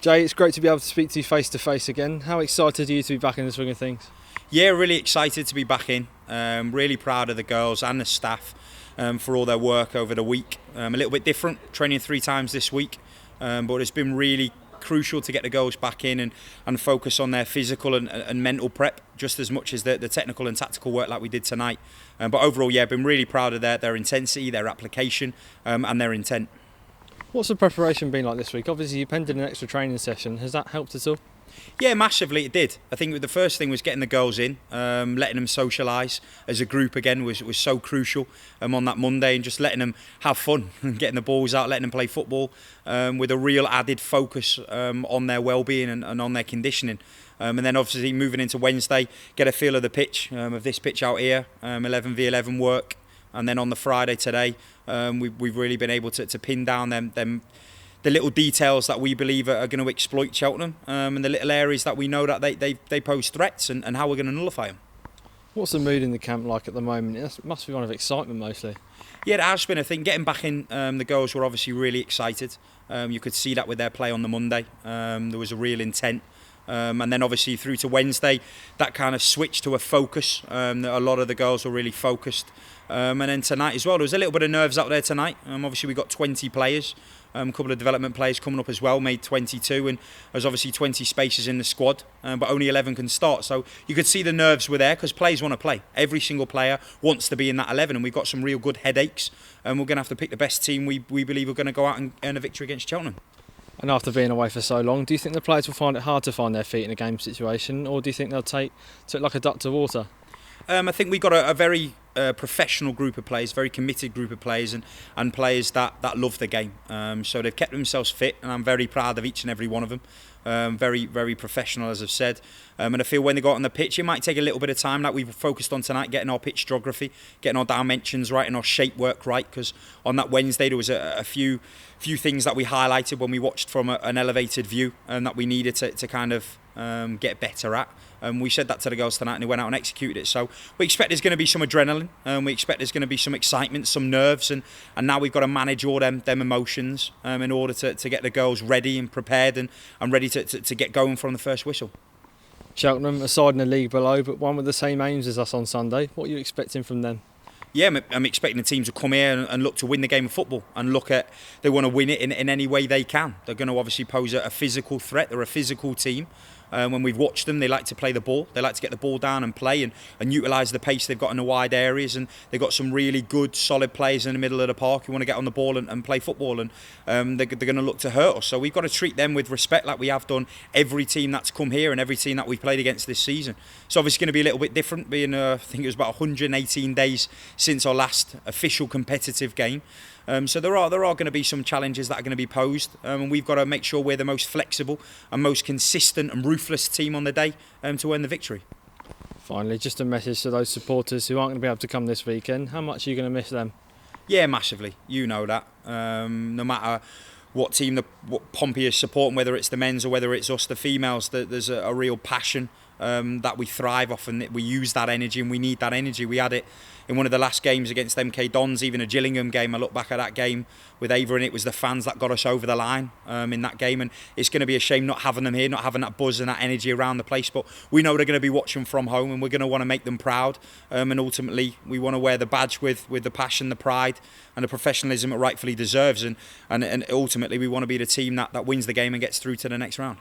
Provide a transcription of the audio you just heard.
Jay, it's great to be able to speak to you face to face again. How excited are you to be back in the swing of things? Yeah, really excited to be back in. Really proud of the girls and the staff for all their work over the week. A little bit different, training 3 times this week, but it's been really crucial to get the girls back in and focus on their physical and mental prep just as much as the technical and tactical work like we did tonight. But overall, yeah, been really proud of their intensity, their application and their intent. What's the preparation been like this week? Obviously you penned in an extra training session. Has that helped at all? Yeah, massively it did. I think the first thing was getting the girls in, letting them socialise as a group again was so crucial on that Monday, and just letting them have fun and getting the balls out, letting them play football with a real added focus on their well-being and on their conditioning. And then obviously moving into Wednesday, get a feel of the pitch, of this pitch out here, 11v11 work. And then on the Friday today, we've really been able to pin down the little details that we believe are going to exploit Cheltenham, and the little areas that we know that they pose threats and how we're going to nullify them. What's the mood in the camp like at the moment? It must be one of excitement mostly. Yeah, it has been. I think getting back in, the girls were obviously really excited. You could see that with their play on the Monday. There was a real intent. And then obviously through to Wednesday, that kind of switched to a focus. A lot of the girls were really focused. And then tonight as well, there was a little bit of nerves out there tonight. Obviously we got 20 players, a couple of development players coming up as well, made 22, and there's obviously 20 spaces in the squad, but only 11 can start. So you could see the nerves were there because players want to play. Every single player wants to be in that 11, and we've got some real good headaches, and we're going to have to pick the best team we believe are going to go out and earn a victory against Cheltenham. And after being away for so long, do you think the players will find it hard to find their feet in a game situation, or do you think they'll take it like a duck to water? I think we've got a very professional group of players, very committed group of players, and players that love the game. So they've kept themselves fit, and I'm very proud of each and every one of them. Very, very professional, as I've said. And I feel when they got on the pitch, it might take a little bit of time, like we've focused on tonight, getting our pitch geography, getting our dimensions right and our shape work right, because on that Wednesday there was a few things that we highlighted when we watched from an elevated view and that we needed to kind of get better at. We said that to the girls tonight and they went out and executed it. So we expect there's going to be some adrenaline, we expect there's going to be some excitement, some nerves, and now we've got to manage all them emotions in order to get the girls ready and prepared and ready to get going from the first whistle. Cheltenham, a side in the league below, but one with the same aims as us on Sunday. What are you expecting from them? Yeah, I'm expecting the team to come here and look to win the game of football and they want to win it in any way they can. They're going to obviously pose a physical threat. They're a physical team. When we've watched them, they like to play the ball. They like to get the ball down and play and utilise the pace they've got in the wide areas. And they've got some really good, solid players in the middle of the park who want to get on the ball and play football. And they're going to look to hurt us. So we've got to treat them with respect like we have done every team that's come here and every team that we've played against this season. It's obviously going to be a little bit different, being I think it was about 118 days since our last official competitive game. So there are going to be some challenges that are going to be posed, and we've got to make sure we're the most flexible and most consistent and ruthless team on the day to earn the victory. Finally, just a message to those supporters who aren't going to be able to come this weekend. How much are you going to miss them? Yeah, massively. You know that. No matter what team what Pompey is supporting, whether it's the men's or whether it's us, the females, there's a real passion that we thrive off, and we use that energy, and we need that energy. We had it in one of the last games against MK Dons, even a Gillingham game. I look back at that game with Ava, and it was the fans that got us over the line in that game, and it's going to be a shame not having them here, not having that buzz and that energy around the place, but we know they're going to be watching from home, and we're going to want to make them proud, and ultimately we want to wear the badge with the passion, the pride and the professionalism it rightfully deserves, and ultimately we want to be the team that wins the game and gets through to the next round.